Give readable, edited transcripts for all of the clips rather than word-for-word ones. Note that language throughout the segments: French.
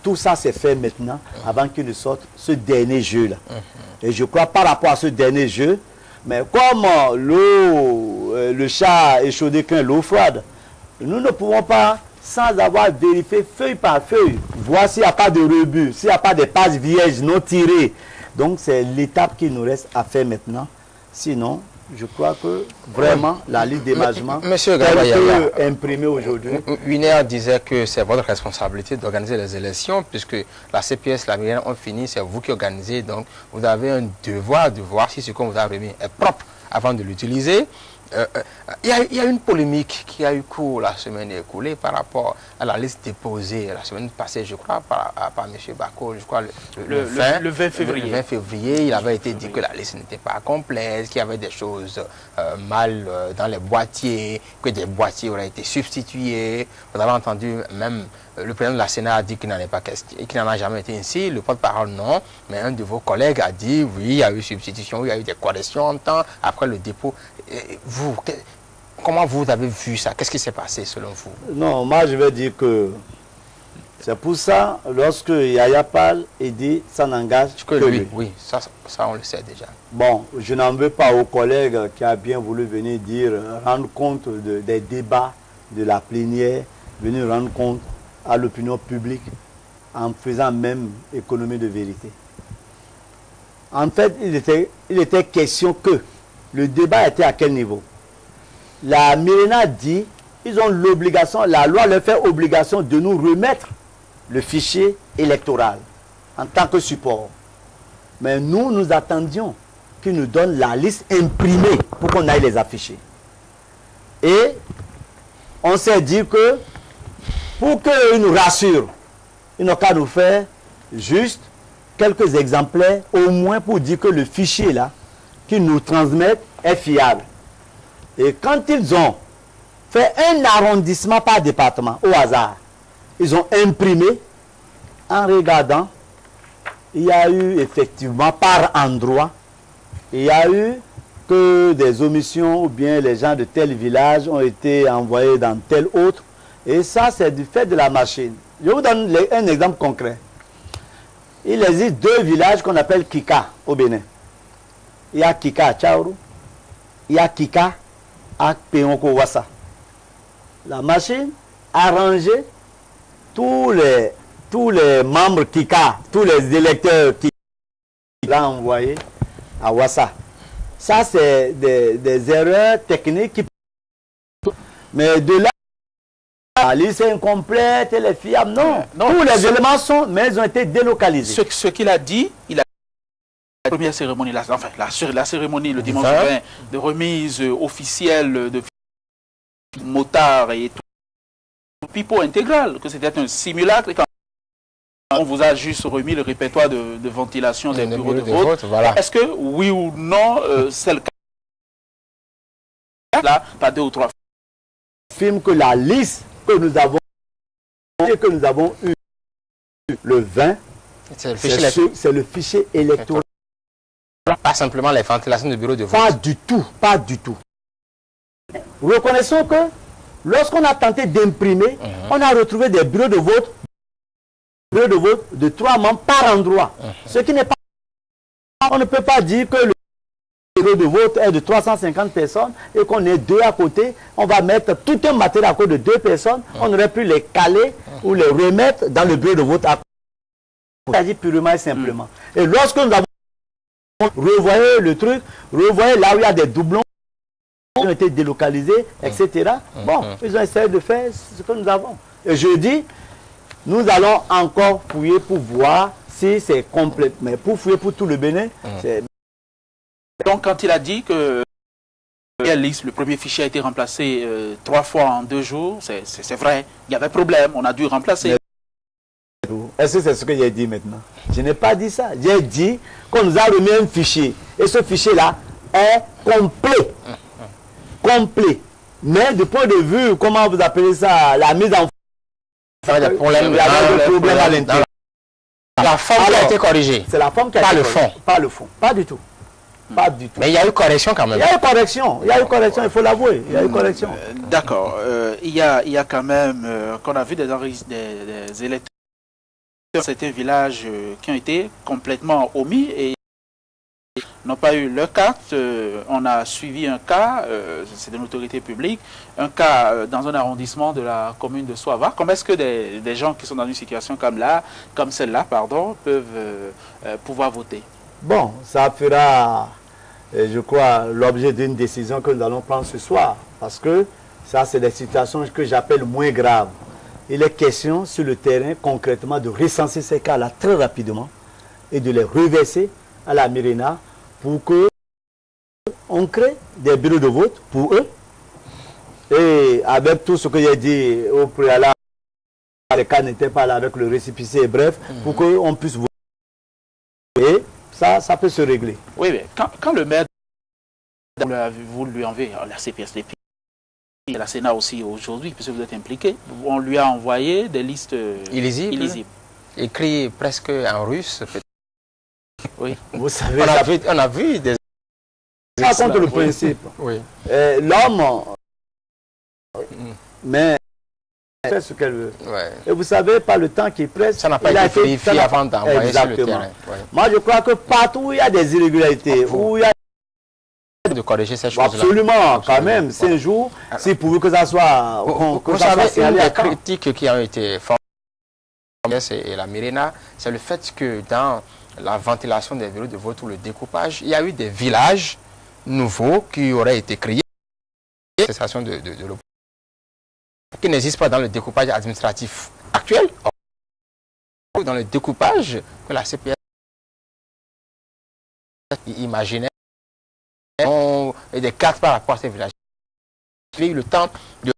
tout ça s'est fait maintenant avant qu'il ne sorte ce dernier jeu-là. Et je crois par rapport à ce dernier jeu, mais comme l'eau, le chat échaudé craint l'eau froide, nous ne pouvons pas, sans avoir vérifié feuille par feuille, voir s'il n'y a pas de rebut, s'il n'y a pas de pages vierges non tirées. Donc c'est l'étape qu'il nous reste à faire maintenant. Sinon, je crois que vraiment la liste d'émargement telle que imprimée aujourd'hui. Winer disait que c'est votre responsabilité d'organiser les élections puisque la CPS, la mairie ont fini, c'est vous qui organisez. Donc vous avez un devoir de voir si ce qu'on vous a remis est propre avant de l'utiliser. Il y a une polémique qui a eu cours la semaine écoulée par rapport à la liste déposée la semaine passée, je crois, par M. Bako, je crois, le 20 février. Le 20 février, il avait été dit que la liste n'était pas complète, qu'il y avait des choses mal dans les boîtiers, que des boîtiers auraient été substitués. Vous avez entendu même le président de la Sénat a dit qu'il n'en est pas question, qu'il n'en a jamais été ainsi. Le porte-parole, non. Mais un de vos collègues a dit, oui, il y a eu substitution, il y a eu des corrections en temps après le dépôt. Et vous, comment vous avez vu ça? Qu'est-ce qui s'est passé selon vous? Non, moi je vais dire que c'est pour ça, lorsque Yaya parle et dit, ça n'engage que lui. Oui, ça on le sait déjà. Bon, je n'en veux pas aux collègues qui a bien voulu venir dire, rendre compte des débats de la plénière, venir rendre compte à l'opinion publique en faisant même économie de vérité. En fait, il était question que le débat était à quel niveau? La Mérina dit, ils ont l'obligation, la loi leur fait obligation de nous remettre le fichier électoral en tant que support. Mais nous attendions qu'ils nous donnent la liste imprimée pour qu'on aille les afficher. Et on s'est dit que pour qu'ils nous rassurent, ils n'ont qu'à nous faire juste quelques exemplaires, au moins pour dire que le fichier là, qu'ils nous transmettent, est fiable. Et quand ils ont fait un arrondissement par département, au hasard, ils ont imprimé, en regardant, il y a eu effectivement par endroit, il y a eu que des omissions, ou bien les gens de tel village ont été envoyés dans tel autre. Et ça, c'est du fait de la machine. Je vous donne un exemple concret. Il existe deux villages qu'on appelle Kika au Bénin. Il y a Kika à Tchaourou, il y a Kika à Péonko Wassa. La machine a rangé tous les membres Kika, tous les électeurs qui l'ont envoyé à Wassa. Ça, c'est des erreurs techniques. Mais de là, la liste est incomplète, elle est fiable. Non, tous les éléments sont, mais ils ont été délocalisés. Ce qu'il a dit, il a la première cérémonie, la cérémonie le dimanche 20 de remise officielle de motards et tout, pipeau intégral, que c'était un simulacre. Et quand on vous a juste remis le répertoire de ventilation des bureaux de vote, voilà. Est-ce que, oui ou non, c'est le cas là, pas deux ou trois filme que la liste que nous avons eu le 20, c'est le fichier électoral. Pas simplement les ventilations de bureaux de vote. Pas du tout, pas du tout. Reconnaissons que lorsqu'on a tenté d'imprimer, on a retrouvé des bureaux de vote de 3 membres par endroit. Ce qui n'est pas... On ne peut pas dire que le bureau de vote est de 350 personnes et qu'on est 2 à côté. On va mettre tout un matériel à côté de 2 personnes. On aurait pu les caler ou les remettre dans le bureau de vote à côté. Il s'agit purement et simplement. Et lorsque nous avons revoyé le truc, revoyé là où il y a des doublons qui ont été délocalisés, etc. Bon, ils ont essayé de faire ce que nous avons. Et je dis, nous allons encore fouiller pour voir si c'est complet. Mais pour fouiller pour tout le Bénin, c'est... Donc quand il a dit que le premier fichier a été remplacé 3 fois en 2 jours, c'est vrai, il y avait problème, on a dû remplacer. Est-ce que c'est ce que j'ai dit maintenant? Je n'ai pas dit ça. J'ai dit qu'on nous a remis un fichier. Et ce fichier-là est complet. Complet. Mais du point de vue, comment vous appelez ça, la mise en... Il y a des problèmes à l'intérieur. La forme qui a été corrigée. C'est la forme qui a été corrigée. Pas le fond. Pas le fond. Pas du tout. Pas du tout. Mais il y a eu correction quand même. Il y a eu correction. Il y a eu correction, il faut l'avouer. Il y a eu correction. D'accord. Il y a quand même, qu'on a vu des électeurs certains villages qui ont été complètement omis et n'ont pas eu leur carte. On a suivi un cas, c'est d'une autorité publique, un cas dans un arrondissement de la commune de Soava. Comment est-ce que des gens qui sont dans une situation comme celle-là, peuvent pouvoir voter? Bon, ça fera, je crois, l'objet d'une décision que nous allons prendre ce soir. Parce que ça, c'est des situations que j'appelle moins graves. Il est question sur le terrain, concrètement, de recenser ces cas-là très rapidement et de les reverser à la Mirena pour que on crée des bureaux de vote pour eux. Et avec tout ce que j'ai dit au préalable, les cas n'étaient pas là avec le récépissé, bref, pour qu'on puisse voter. Et ça peut se régler. Oui, mais quand le maire, vous lui envoyez la CPSDP, et la Sénat aussi aujourd'hui, puisque vous êtes impliqué, on lui a envoyé des listes illisibles. Écrit presque en russe. Oui. Vous savez, on a vu des... Ça compte le principe. Oui. L'homme, mais fait ce qu'elle veut. Ouais. Et vous savez, par le temps qui presse, ça n'a pas été vérifié avant d'envoyer sur le terrain. Ouais. Moi, je crois que partout où il y a des irrégularités, où il y a de corriger ces choses-là. Absolument, quand même. C'est un jour, si pourvu que ça soit... Vous savez, une des critiques qui ont été formulées et la Mirena, c'est le fait que dans la ventilation des bureaux de vote ou le découpage, il y a eu des villages nouveaux qui auraient été créés cessation de l'opposition qui n'existent pas dans le découpage administratif actuel, dans le découpage que la CPS imaginait et des cartes par rapport à ces villages. Il y a eu le temps de...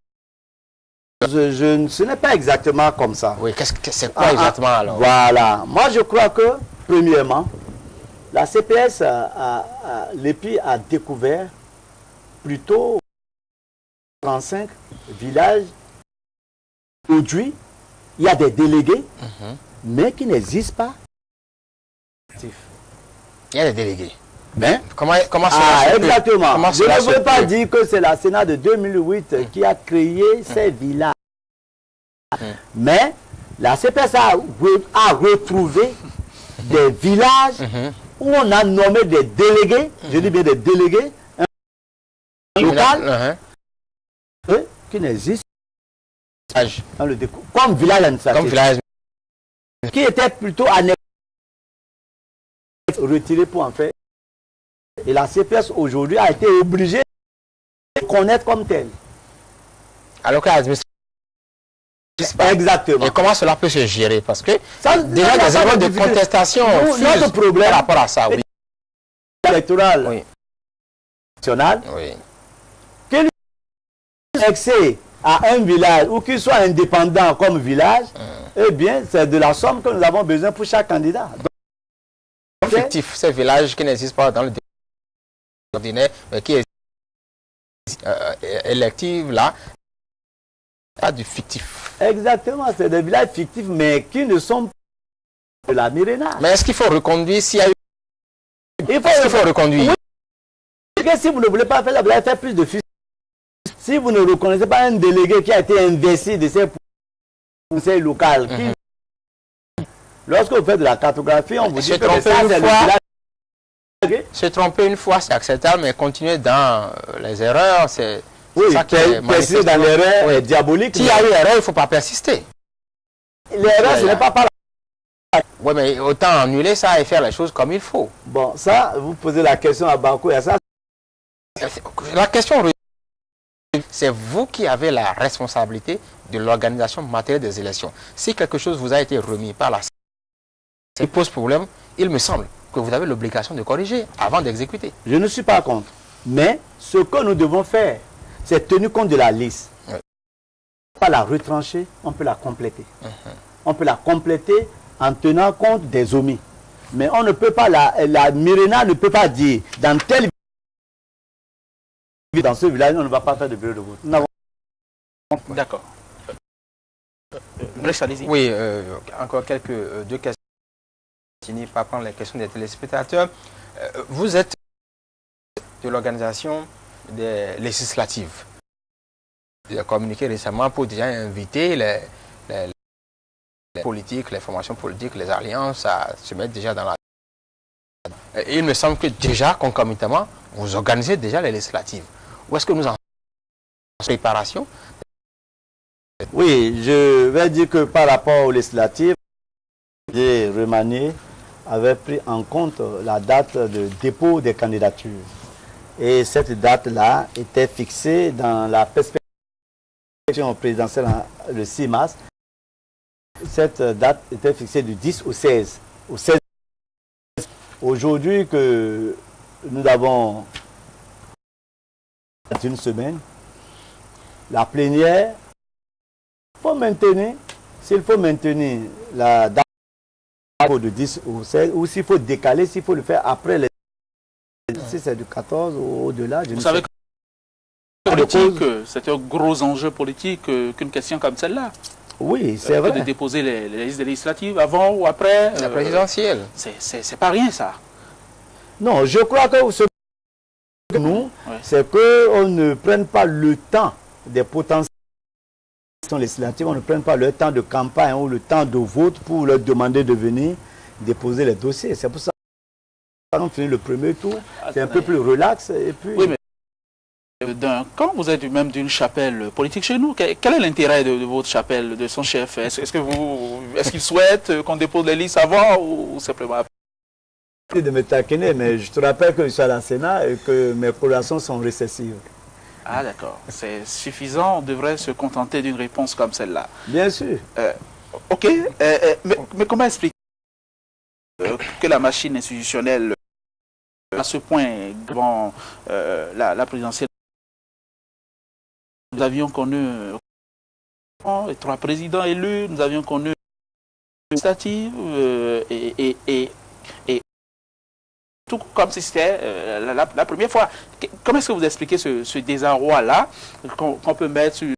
Ce n'est pas exactement comme ça. Oui, c'est quoi exactement alors? Voilà. Moi, je crois que, premièrement, la CPS, l'EPI a découvert plutôt 35 villages. Aujourd'hui, il y a des délégués, mais qui n'existent pas. Il y a des délégués. Mais comment cela exactement. Comment Je ne veux pas dire que c'est la Sénat de 2008 qui a créé ces villages. Mais la CPS a retrouvé des villages où on a nommé des délégués, je dis bien des délégués, local, qui n'existent pas dans le comme village administratif, qui était plutôt retiré pour en faire. Et la CPS aujourd'hui a été obligée de connaître comme tel. Alors que l'administration... Exactement. Et comment cela peut se gérer? Parce que ça, déjà des éléments de contestation notre problème par rapport à ça. Oui. Électoral national. Oui. Qu'il ait accès à un village ou qu'il soit indépendant comme village, eh bien, c'est de la somme que nous avons besoin pour chaque candidat. Donc, fictif, ces villages qui n'existent pas dans le ordinaire, mais qui est électif là, pas du fictif. Exactement, c'est des villages fictifs, mais qui ne sont pas de la Mirena. Mais est-ce qu'il faut reconduire s'il y a eu... Il faut reconduire. Oui. Si vous ne voulez pas faire, vous allez faire plus de fictifs. Si vous ne reconnaissez pas un délégué qui a été investi de ces conseils locaux, lorsque vous faites de la cartographie, on vous dit que ça, c'est le village. Se tromper une fois, c'est acceptable, mais continuer dans les erreurs, c'est... Oui, persister dans l'erreur diabolique. S'il y a eu erreur, il ne faut pas persister. L'erreur, ce n'est pas par la... Oui, mais autant annuler ça et faire les choses comme il faut. Bon, ça, vous posez la question à Bakou et ça... La question, c'est vous qui avez la responsabilité de l'organisation matérielle des élections. Si quelque chose vous a été remis par la qui pose problème, il me semble que vous avez l'obligation de corriger avant d'exécuter. Je ne suis pas contre. Mais ce que nous devons faire, c'est tenir compte de la liste. Oui. Pas la retrancher, on peut la compléter. On peut la compléter en tenant compte des omis. Mais on ne peut pas, la Mirena ne peut pas dire, dans tel village, dans ce village, on ne va pas faire de bureau de vote. D'accord. Oui, encore deux questions. Fini par prendre les questions des téléspectateurs. Vous êtes de l'organisation des législatives. Vous avez communiqué récemment pour déjà inviter les les politiques, les formations politiques, les alliances, ça se met déjà dans la... Et il me semble que déjà, concomitamment, vous organisez déjà les législatives. Où est-ce que nous en préparation? Oui, je vais dire que par rapport aux législatives, j'ai remanié avait pris en compte la date de dépôt des candidatures. Et cette date-là était fixée dans la perspective présidentielle le 6 mars. Cette date était fixée du 10 au 16. Aujourd'hui que nous avons une semaine, la plénière, il faut maintenir, s'il faut maintenir la date de 10 au 16, ou s'il faut décaler, s'il faut le faire après les... Si c'est du 14 ou au-delà. Vous savez que c'est un gros enjeu politique qu'une question comme celle-là. Oui, c'est vrai. De déposer les listes législatives avant ou après. La présidentielle. C'est pas rien, ça. Non, je crois que ce que nous, c'est qu'on ne prenne pas le temps des potentiels législatives, on ne prenne pas le temps de campagne ou le temps de vote pour leur demander de venir déposer les dossiers. C'est pour ça qu'on finit le premier tour, c'est un peu plus relax. Et puis... Oui, mais quand vous êtes même d'une chapelle politique chez nous, quel est l'intérêt de votre chapelle, de son chef? Est-ce qu'il souhaite qu'on dépose les listes avant ou simplement après? De me taquiner, mais je te rappelle que je suis à la Sénat et que mes collations sont récessives. Ah d'accord, c'est suffisant, on devrait se contenter d'une réponse comme celle-là. Bien sûr. Ok, mais comment expliquer que la machine institutionnelle, à ce point, devant la présidentielle, nous avions connu 3 présidents élus, nous avions connu une législative et tout comme si c'était la première fois. Comment est-ce que vous expliquez ce désarroi-là qu'on peut mettre sur